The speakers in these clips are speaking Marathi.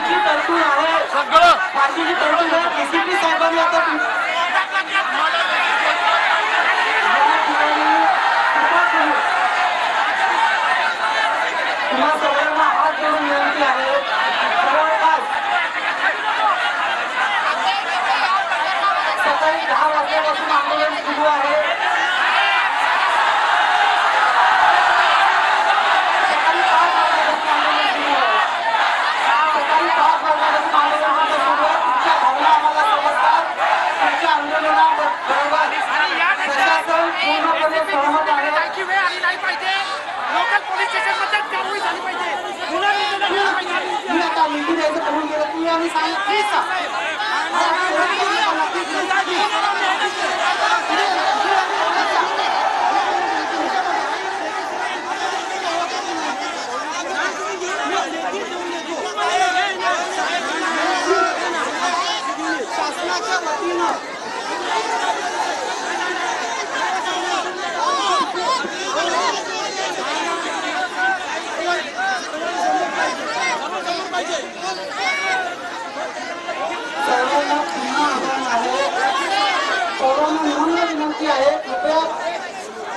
फाशीची तरतूद आहे, फाशीची तरतूद आहे. डीसीपी साहेबांनी आता तुम्हा सर्वांना हात जोडून विनंती आहे. सकाळी 10 वाजल्यापासून आंदोलन सुरू आहे. शासनाच्या वतीनं सर्वांना पुन्हा आव्हान आहे, सर्वांना नम्र विनंती आहे, कृपया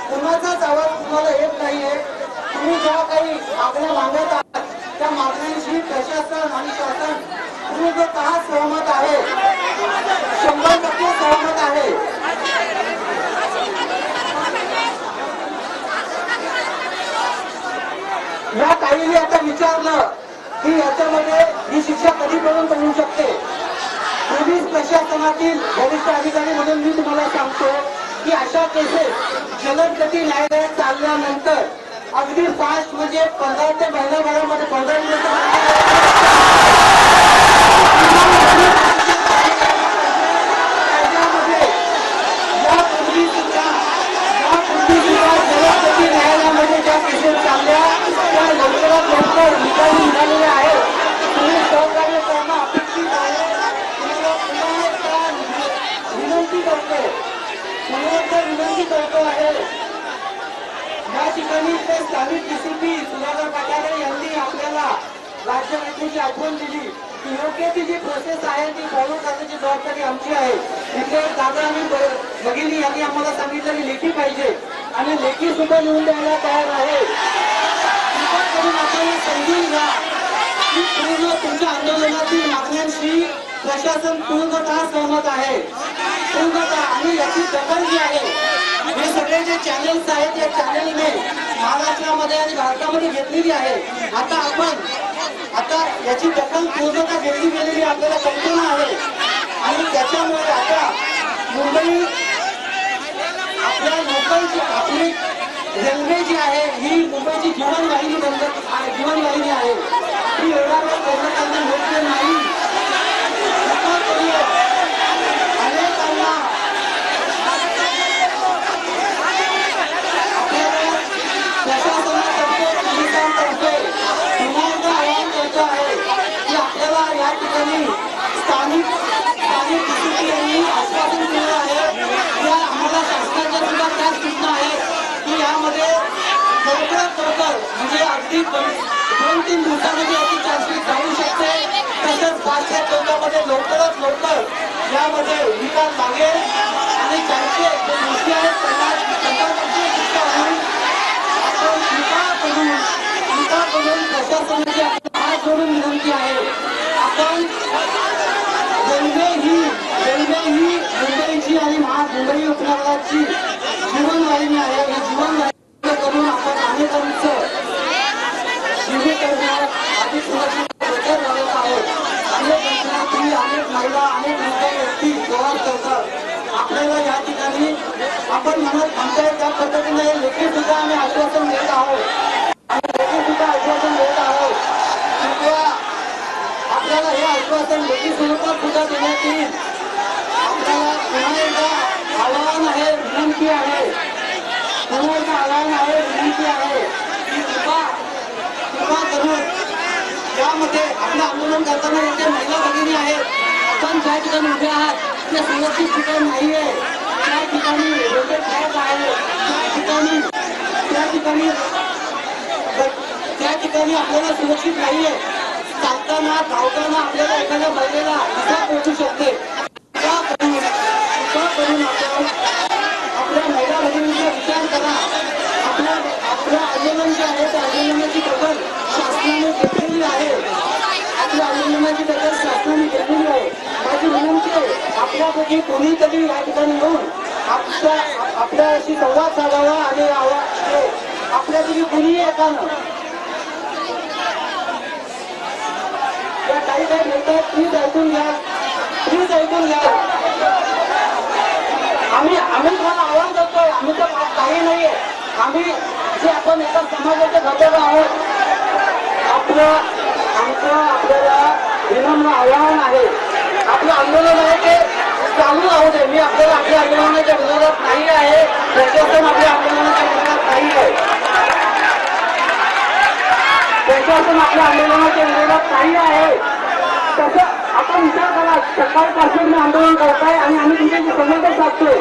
कुणाचाच आवाज तुम्हाला येत नाहीये. तुम्ही ज्या काही मागण्या मागत आहात त्या मागण्यांशी प्रशासन आणि शासन पूर्णतः सहमत आहे, 100% सहमत आहे. या काहींनी आता विचारलं की याच्यामध्ये ही शिक्षा कधीपर्यंत होऊ शकते. पोलीस प्रशासनातील वरिष्ठ अधिकारी म्हणून मी तुम्हाला सांगतो की अशा केसेस जलदगती न्यायालयात चालल्यानंतर अगदी फास्ट म्हणजे 15 ते 15 महिन्यामध्ये 15 जलदगती न्यायालयामध्ये ज्या केसेस चालल्या त्या लवकरात लवकर निकाली निघालेल्या आहेत. तुम्ही सहकार्य करणं अपेक्षित आहे. विनंती करतो, विनंती करतो आहे. या ठिकाणी ते स्थानिक डीसीपी सुधाकर पाटारे यांनी आपल्याला राज्यघटनेची आठवण दिली की योग्य ती जी प्रोसेस आहे ती फॉलो करण्याची जबाबदारी आमची आहे. इथे दादा आणि भगिनी यांनी आम्हाला सांगितलं की लेखी पाहिजे आणि लेखी सुद्धा लिहून द्यायला तयार आहे. कृपा करून आपण समजून घ्या की पूर्ण तुमच्या आंदोलनातील मागण्यांशी प्रशासन पूर्णतः सहमत आहे, पूर्णतः. आणि याची दखल जी आहे, हे सगळे जे चॅनल्स आहेत या चॅनलने महाराष्ट्रामध्ये आणि भारतामध्ये घेतलेली आहे. आता याची दखल पूर्णतः घेतली गेलेली आपल्याला कल्पना आहे. आणि त्याच्यामुळे आता मुंबई आपल्या लोकलची आपली रेल्वे जी आहे ही मुंबईची जीवनवाहिनी आहे. ही एवढा वेळ पूर्ण करणं योग्य नाही. स्थानिक डीसीपी यांनी आश्वासन दिलं आहे. या आम्हाला शासनाच्या सुद्धा त्याच सूचना आहे की यामध्ये लवकरात लवकर म्हणजे अगदी 2-3 दिवसामध्ये याची चाचणी जाऊ शकते. तसंच फास्ट ट्रॅक कोर्टामध्ये लवकरात लवकर यामध्ये निकाल लागेल आणि ज्यांचे जे दोषी आहेत त्यांना शिक्षा होईल. आपण कृपा करून प्रशासनाची हात जोडून विनंती आहे. आपण रेल्वे ही मुंबईची आणि मुंबई उपनगराची जीवनवाहिनी आहे. ही जीवनवाहिनी करून आपण अनेकांचं जीवितरणात अधिक सुरक्षित राहत आहोत. अनेक घटनांची अनेक महिला अनेक व्यक्ती प्रवास करतात. आपल्याला या ठिकाणी आपण म्हणत म्हणताय त्या पद्धतीने लेखी सुद्धा आम्ही आश्वासन देत आहोत आणि लेखी सुद्धा आश्वासन देत आहोत. कृपया आपल्याला हे आश्वासन लेखी स्वरूपात सुद्धा देण्यात येईल. आपल्याला पुन्हा एकदा आवाहन आहे, विनंती आहे, पुन्हा एकदा आवाहन आहे, विनंती आहे की कृपा करून यामध्ये आपलं आंदोलन करताना येथे महिला भगिनी आहेत. आपण ज्या ठिकाणी उभे आहात ते सुरक्षित ठिकाण नाहीये. त्या ठिकाणी रेल्वे ट्रॅक आहे, त्या ठिकाणी आपल्याला सुरक्षित नाहीये. चालताना धावताना आपल्याला एखाद्या महिलेला इजा पोहोचू शकते. त्या करून आपण आपल्या महिला भगिनींचा विचार करा. आपल्या आंदोलन जे आहे त्या आंदोलनाची दखल शासनाने घेतलेली आहे. आपल्या आंदोलनाची दखल शासनाने घेतलेली आहे. माझी विनंती आहे आपल्यापैकी कोणीतरी या ठिकाणी येऊन आपल्याशी संवाद साधावा आणि आपल्यापैकी कुणीही एकानं या काही मिळतात प्लीज ऐकून घ्या. प्लीज ऐकून घ्या. आम्ही तुम्हाला आव्हान करतोय. आम्ही तर काही नाहीये. आम्ही जे आपण एका समाजाचे घटक आहोत. आपल्याला विनम्र आव्हान आहे. आपलं आंदोलन आहे ते चालू राहू दे. मी आपल्या आंदोलनाच्या विरोधात नाही आहे. प्रशासन आपल्या आंदोलनाच्या विरोधात नाही आहे. प्रशासन आपल्या आंदोलनाच्या विरोधात नाही आहे. तसं आपण विचार करा. सकाळपासून मी आंदोलन करताय आणि आम्ही तुमच्याशी संबंध साधतोय.